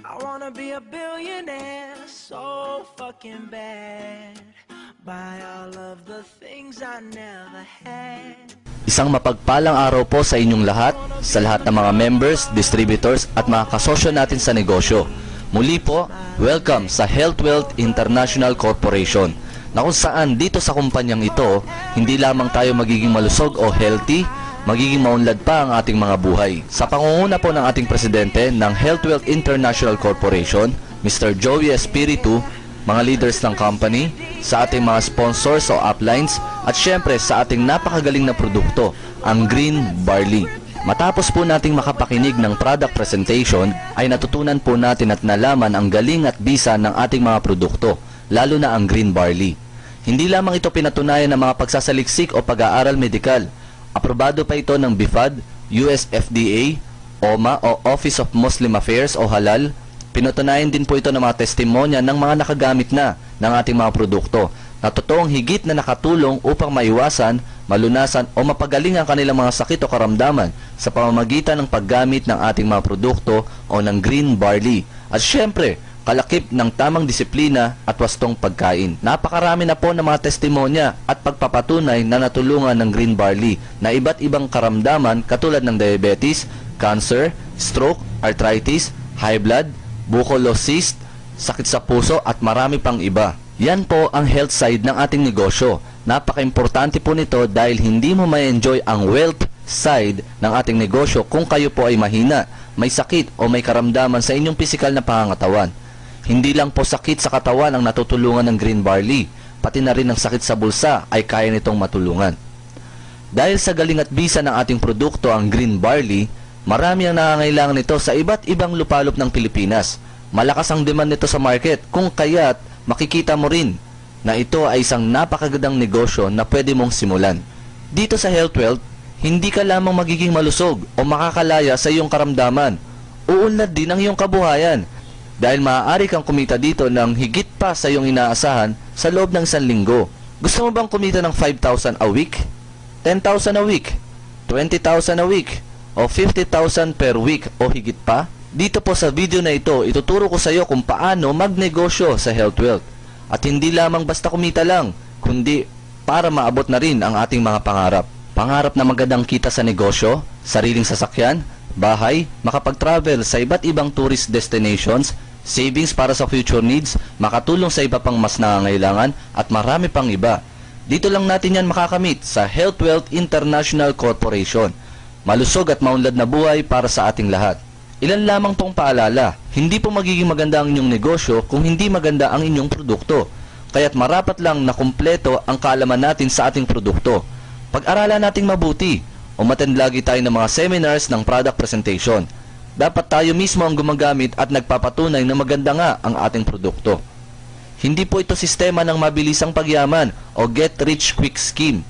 I wanna be a billionaire, so fucking bad. Buy all of the things I never had. Isang mapagpalang araw po sa inyong lahat, sa lahat ng mga members, distributors at mga kasosyo natin sa negosyo. Muli po, welcome sa Health Wealth International Corporation, na kung saan dito sa kumpanyang ito, hindi lamang tayo magiging malusog o healthy, magiging maunlad pa ang ating mga buhay. Sa pangunguna po ng ating presidente ng Health Wealth International Corporation, Mr. Joey Espiritu, mga leaders ng company, sa ating mga sponsors o uplines, at syempre sa ating napakagaling na produkto, ang Green Barley. Matapos po nating makapakinig ng product presentation, ay natutunan po natin at nalaman ang galing at bisa ng ating mga produkto, lalo na ang Green Barley. Hindi lamang ito pinatunayan ng mga pagsasaliksik o pag-aaral medikal. Aprobado pa ito ng BIFAD, US FDA, OMA o Office of Muslim Affairs o Halal. Pinatunayan din po ito ng mga testimonya ng mga nakagamit na ng ating mga produkto na totoong higit na nakatulong upang maiwasan, malunasan o mapagaling ang kanilang mga sakit o karamdaman sa pamamagitan ng paggamit ng ating mga produkto o ng Green Barley. At syempre, kalakip ng tamang disiplina at wastong pagkain. Napakarami na po ng mga testimonya at pagpapatunay na natulungan ng Green Barley na iba't ibang karamdaman katulad ng diabetes, cancer, stroke, arthritis, high blood, buccal cyst, sakit sa puso at marami pang iba. Yan po ang health side ng ating negosyo. Napaka-importante po nito dahil hindi mo ma-enjoy ang wealth side ng ating negosyo kung kayo po ay mahina, may sakit o may karamdaman sa inyong pisikal na pangangatawan. Hindi lang po sakit sa katawan ang natutulungan ng Green Barley, pati na rin ang sakit sa bulsa ay kaya nitong matulungan. Dahil sa galing at bisa ng ating produkto ang Green Barley, marami ang nangangailangan nito sa iba't ibang lupalop ng Pilipinas. Malakas ang demand nito sa market, kung kaya't makikita mo rin na ito ay isang napakagandang negosyo na pwede mong simulan. Dito sa Health Wealth, hindi ka lamang magiging malusog o makakalaya sa iyong karamdaman. Uunlad din ang iyong kabuhayan dahil maaari kang kumita dito ng higit pa sa iyong inaasahan sa loob ng 1 linggo. Gusto mo bang kumita ng 5,000 a week? 10,000 a week? 20,000 a week? O 50,000 per week o higit pa? Dito po sa video na ito, ituturo ko sa iyo kung paano magnegosyo sa Health Wealth. At hindi lamang basta kumita lang, kundi para maabot na rin ang ating mga pangarap. Pangarap na magandang kita sa negosyo, sariling sasakyan, bahay, makapag-travel sa iba't ibang tourist destinations, savings para sa future needs, makatulong sa iba pang mas nangangailangan, at marami pang iba. Dito lang natin yan makakamit sa Health Wealth International Corporation. Malusog at maunlad na buhay para sa ating lahat. Ilan lamang pong paalala, hindi po magiging maganda ang inyong negosyo kung hindi maganda ang inyong produkto. Kaya't marapat lang na kumpleto ang kaalaman natin sa ating produkto. Pag-aralan nating mabuti, umattend lagi tayo ng mga seminars ng product presentation. Dapat tayo mismo ang gumagamit at nagpapatunay na maganda nga ang ating produkto. Hindi po ito sistema ng mabilisang pagyaman o get rich quick scheme.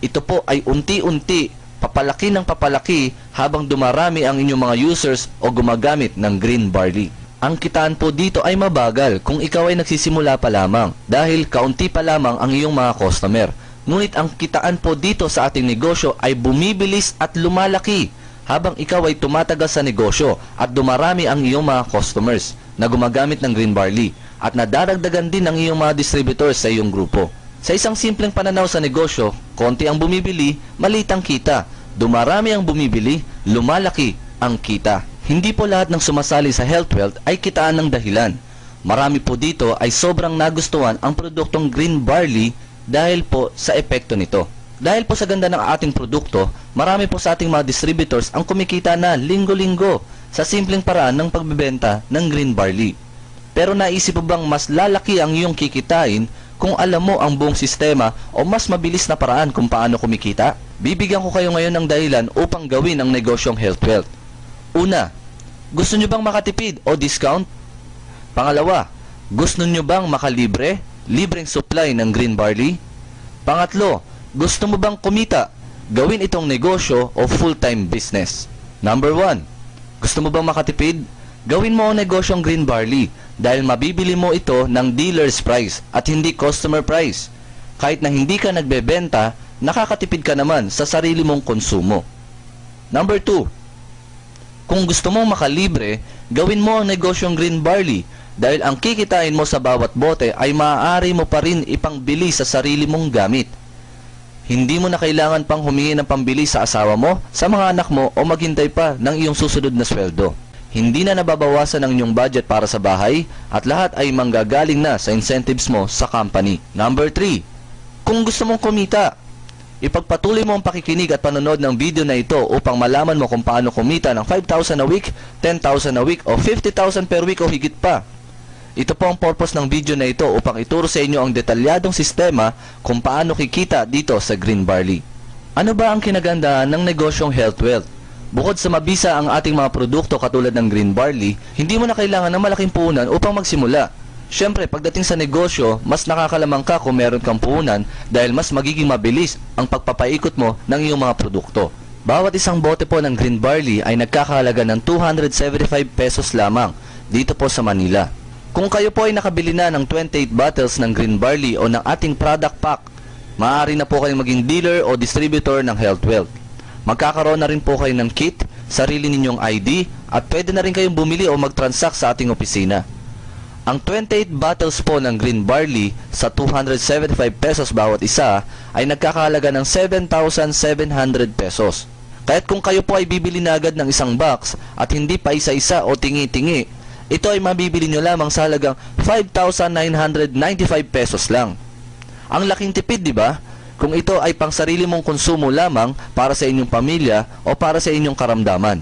Ito po ay unti-unti, papalaki ng papalaki habang dumarami ang inyong mga users o gumagamit ng Green Barley. Ang kitaan po dito ay mabagal kung ikaw ay nagsisimula pa lamang dahil kaunti pa lamang ang iyong mga customer. Ngunit ang kitaan po dito sa ating negosyo ay bumibilis at lumalaki habang ikaw ay tumatagal sa negosyo at dumarami ang iyong mga customers na gumagamit ng Green Barley at nadaragdagan din ang iyong mga distributors sa iyong grupo. Sa isang simpleng pananaw sa negosyo, konti ang bumibili, maliit ang kita. Dumarami ang bumibili, lumalaki ang kita. Hindi po lahat ng sumasali sa Health Wealth ay kitaan ng dahilan. Marami po dito ay sobrang nagustuhan ang produktong Green Barley dahil po sa epekto nito. Dahil po sa ganda ng ating produkto, marami po sa ating mga distributors ang kumikita na linggo-linggo sa simpleng paraan ng pagbebenta ng Green Barley. Pero naisip mo bang mas lalaki ang iyong kikitain kung alam mo ang buong sistema o mas mabilis na paraan kung paano kumikita? Bibigyan ko kayo ngayon ng dahilan upang gawin ang negosyong Health Wealth. Una, gusto nyo bang makatipid o discount? Pangalawa, gusto nyo bang makalibre, libreng supply ng Green Barley? Pangatlo, gusto mo bang kumita, gawin itong negosyo o full-time business? Number 1, gusto mo bang makatipid? Gawin mo ang negosyong Green Barley dahil mabibili mo ito ng dealer's price at hindi customer price. Kahit na hindi ka nagbebenta, nakakatipid ka naman sa sarili mong konsumo. Number 2, Kung gusto mong makalibre, gawin mo ang negosyong green barley dahil ang kikitain mo sa bawat bote ay maaari mo pa rin ipangbili sa sarili mong gamit. Hindi mo na kailangan pang humingi ng pambili sa asawa mo, sa mga anak mo o maghintay pa ng iyong susunod na sweldo. Hindi na nababawasan ang inyong budget para sa bahay at lahat ay manggagaling na sa incentives mo sa company. Number 3. Kung gusto mong kumita, ipagpatuloy mo ang pakikinig at panonood ng video na ito upang malaman mo kung paano kumita ng 5,000 a week, 10,000 a week o 50,000 per week o higit pa. Ito po ang purpose ng video na ito upang ituro sa inyo ang detalyadong sistema kung paano kikita dito sa green barley. Ano ba ang kinagandahan ng negosyong Health Wealth? Bukod sa mabisa ang ating mga produkto katulad ng green barley, hindi mo na kailangan ng malaking puhunan upang magsimula. Siyempre, pagdating sa negosyo, mas nakakalamang ka kung meron kang puhunan dahil mas magiging mabilis ang pagpapaikot mo ng iyong mga produkto. Bawat isang bote po ng green barley ay nagkakahalaga ng 275 pesos lamang dito po sa Manila. Kung kayo po ay nakabili na ng 28 bottles ng green barley o ng ating product pack, maaari na po kayong maging dealer o distributor ng Health Wealth. Magkakaroon na rin po kayo ng kit, sarili ninyong ID, at pwede na rin kayong bumili o mag-transact sa ating opisina. Ang 28 bottles po ng green barley sa 275 pesos bawat isa ay nagkakahalaga ng 7,700 pesos. Kaya't kung kayo po ay bibili na agad ng isang box at hindi pa isa-isa o tingi-tingi, ito ay mabibili nyo lamang sa halagang 5,995 pesos lang. Ang laking tipid, di ba? Kung ito ay pang sarili mong konsumo lamang para sa inyong pamilya o para sa inyong karamdaman.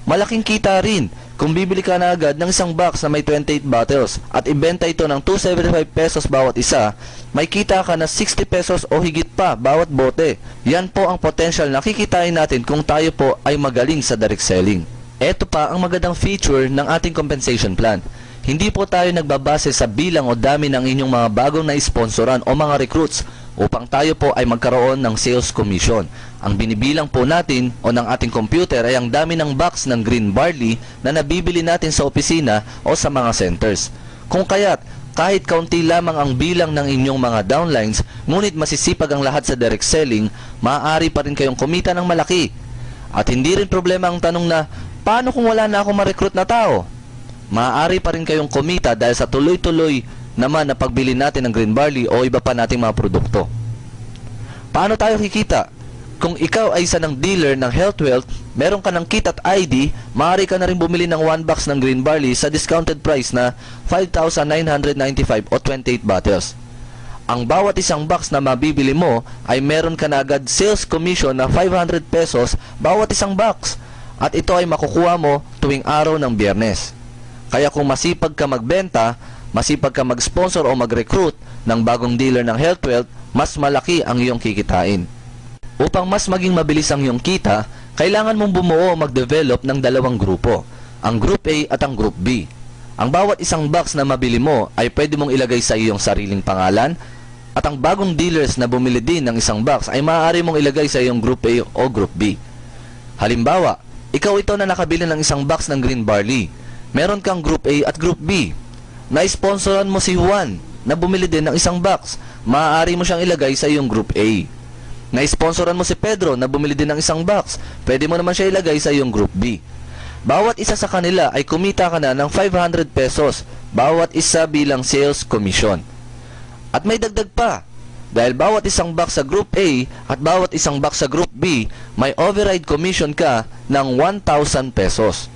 Malaking kita rin kung bibili ka na agad ng isang box na may 28 bottles at ibenta ito ng 275 pesos bawat isa, may kita ka na 60 pesos o higit pa bawat bote. Yan po ang potential na kikitain natin kung tayo po ay magaling sa direct selling. Ito pa ang magandang feature ng ating compensation plan. Hindi po tayo nagbabase sa bilang o dami ng inyong mga bagong na-sponsoran o mga recruits upang tayo po ay magkaroon ng sales commission. Ang binibilang po natin o ng ating computer ay ang dami ng box ng green barley na nabibili natin sa opisina o sa mga centers. Kung kaya't kahit kaunti lamang ang bilang ng inyong mga downlines, ngunit masisipag ang lahat sa direct selling, maaari pa rin kayong kumita ng malaki. At hindi rin problema ang tanong na, paano kung wala na akong ma-recruit na tao? Maaari pa rin kayong kumita dahil sa tuloy-tuloy naman na pagbili natin ng green barley o iba pa nating mga produkto. Paano tayo kikita? Kung ikaw ay isa ng dealer ng Health Wealth, meron ka ng kit at ID, maaari ka na rin bumili ng 1 box ng green barley sa discounted price na 5,995 o 28 bottles. Ang bawat isang box na mabibili mo ay meron ka na agad sales commission na 500 pesos bawat isang box at ito ay makukuha mo tuwing araw ng Biyernes. Kaya kung masipag ka magbenta, masipag ka mag-sponsor o mag-recruit ng bagong dealer ng Health Wealth, mas malaki ang iyong kikitain. Upang mas maging mabilis ang iyong kita, kailangan mong bumuo o mag-develop ng dalawang grupo, ang Group A at ang Group B. Ang bawat isang box na mabili mo ay pwede mong ilagay sa iyong sariling pangalan at ang bagong dealers na bumili din ng isang box ay maaari mong ilagay sa iyong Group A o Group B. Halimbawa, ikaw ito na nakabili ng isang box ng green barley. Meron kang Group A at Group B. Na-sponsoran mo si Juan na bumili din ng isang box. Maaari mo siyang ilagay sa iyong Group A. Na-sponsoran mo si Pedro na bumili din ng isang box. Pwede mo naman siya ilagay sa iyong Group B. Bawat isa sa kanila ay kumita ka na ng 500 pesos bawat isa bilang sales commission. At may dagdag pa. Dahil bawat isang box sa Group A at bawat isang box sa Group B, may override commission ka ng 1,000 pesos.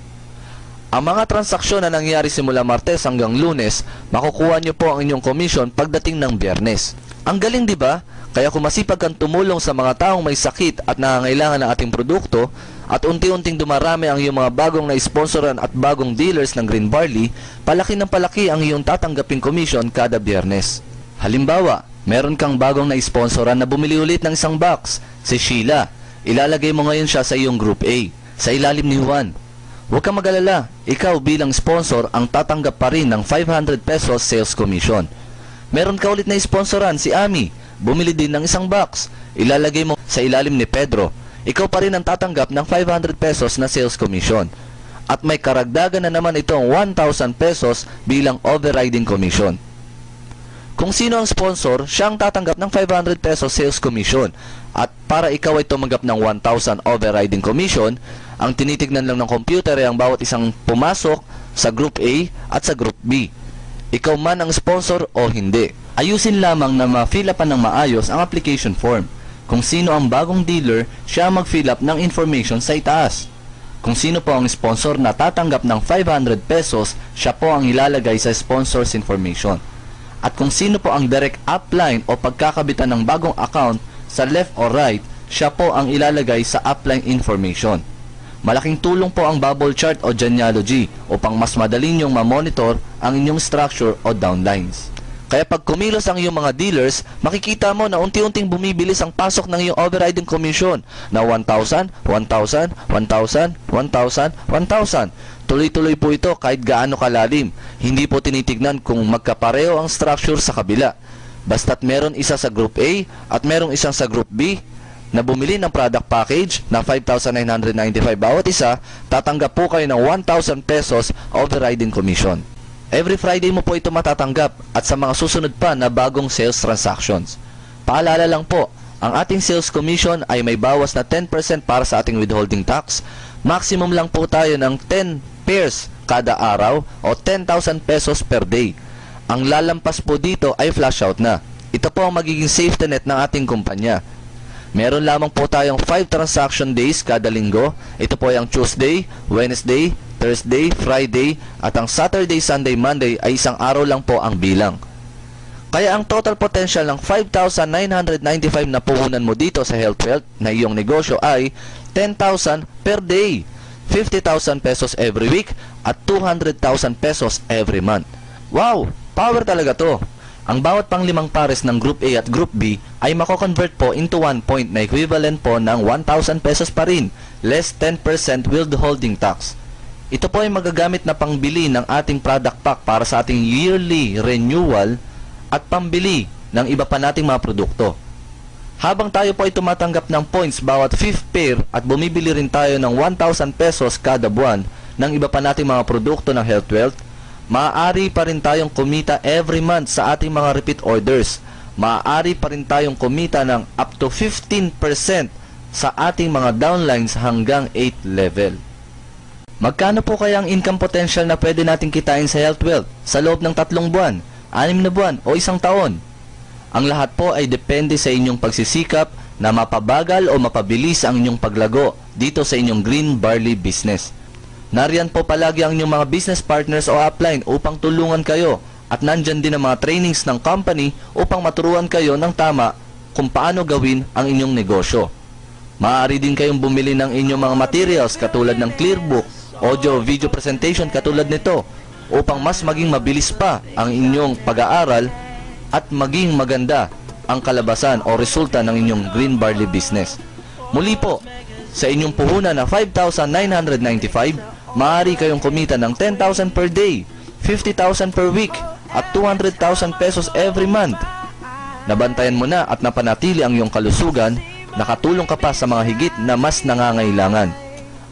Ang mga transaksyon na nangyari simula Martes hanggang Lunes, makukuha nyo po ang inyong commission pagdating ng Biyernes. Ang galing, di ba? Kaya kung masipag kang tumulong sa mga taong may sakit at nangangailangan ng ating produkto, at unti-unting dumarami ang iyong mga bagong na-sponsoran at bagong dealers ng green barley, palaki ng palaki ang iyong tatanggaping commission kada Biyernes. Halimbawa, meron kang bagong na-sponsoran na bumili ulit ng isang box, si Sheila. Ilalagay mo ngayon siya sa iyong Group A, sa ilalim ni Juan. Huwag kang mag-alala, ikaw bilang sponsor ang tatanggap pa rin ng 500 pesos sales commission. Meron ka ulit na sponsoran si Ami, bumili din ng isang box, ilalagay mo sa ilalim ni Pedro. Ikaw pa rin ang tatanggap ng 500 pesos na sales commission. At may karagdagan na naman itong 1,000 pesos bilang overriding commission. Kung sino ang sponsor, siya ang tatanggap ng 500 pesos sales commission. At para ikaw ay tumanggap ng 1,000 overriding commission, Ang tinitignan lang ng computer ay ang bawat isang pumasok sa Group A at sa Group B. Ikaw man ang sponsor o hindi. Ayusin lamang na ma-fill upan ng maayos ang application form. Kung sino ang bagong dealer, siya mag-fill up ng information sa itaas. Kung sino po ang sponsor na tatanggap ng 500 pesos, siya po ang ilalagay sa sponsor's information. At kung sino po ang direct upline o pagkakabitan ng bagong account sa left or right, siya po ang ilalagay sa upline information. Malaking tulong po ang bubble chart o genealogy upang mas madali niyong ma-monitor ang inyong structure o downlines. Kaya pag kumilos ang iyong mga dealers, makikita mo na unti-unting bumibilis ang pasok ng iyong overriding commission na 1,000, 1,000, 1,000, 1,000, 1,000. Tuloy-tuloy po ito kahit gaano kalalim. Hindi po tinitignan kung magkapareho ang structure sa kabila. Basta't meron isa sa Group A at merong isang sa Group B na bumili ng product package na 5,995 bawat isa, tatanggap po kayo ng 1,000 pesos overriding commission. Every Friday mo po ito matatanggap at sa mga susunod pa na bagong sales transactions. Paalala lang po, ang ating sales commission ay may bawas na 10% para sa ating withholding tax. Maximum lang po tayo ng 10 pairs kada araw o 10,000 pesos per day. Ang lalampas po dito ay flash out na. Ito po ang magiging safety net ng ating kumpanya. Meron lamang po tayong 5 transaction days kada linggo. Ito po ay ang Tuesday, Wednesday, Thursday, Friday, at ang Saturday, Sunday, Monday ay isang araw lang po ang bilang. Kaya ang total potential ng 5,995 na puhunan mo dito sa HealthWealth na iyong negosyo ay 10,000 per day, 50,000 pesos every week, at 200,000 pesos every month. Wow! Power talaga to! Ang bawat pang limang pares ng Group A at Group B ay mako-convert po into 1 point na equivalent po ng 1,000 pesos pa rin, less 10% withholding tax. Ito po ay magagamit na pangbili ng ating product pack para sa ating yearly renewal at pambili ng iba pa nating mga produkto. Habang tayo po ay tumatanggap ng points bawat 5th pair at bumibili rin tayo ng 1,000 pesos kada buwan ng iba pa nating mga produkto ng HealthWealth, maaari pa rin tayong kumita every month sa ating mga repeat orders. Maaari pa rin tayong kumita ng up to 15% sa ating mga downlines hanggang 8th level. Magkano po kaya ang income potential na pwede nating kitain sa HealthWealth sa loob ng 3 buwan, 6 na buwan o 1 taon? Ang lahat po ay depende sa inyong pagsisikap na mapabagal o mapabilis ang inyong paglago dito sa inyong green barley business. Nariyan po palagi ang inyong mga business partners o upline upang tulungan kayo at nandyan din ang mga trainings ng company upang maturuan kayo ng tama kung paano gawin ang inyong negosyo. Maaari din kayong bumili ng inyong mga materials katulad ng Clearbook, audio, video presentation katulad nito upang mas maging mabilis pa ang inyong pag-aaral at maging maganda ang kalabasan o resulta ng inyong green barley business. Muli po, sa inyong puhunan na 5,995, maaari kayong kumita ng 10,000 per day, 50,000 per week, at 200,000 pesos every month. Nabantayan mo na at napanatili ang iyong kalusugan, nakatulong ka pa sa mga higit na mas nangangailangan.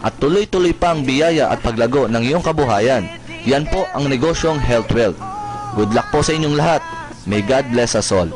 At tuloy-tuloy pa ang biyaya at paglago ng iyong kabuhayan. Yan po ang negosyong HealthWealth. Good luck po sa inyong lahat. May God bless us all.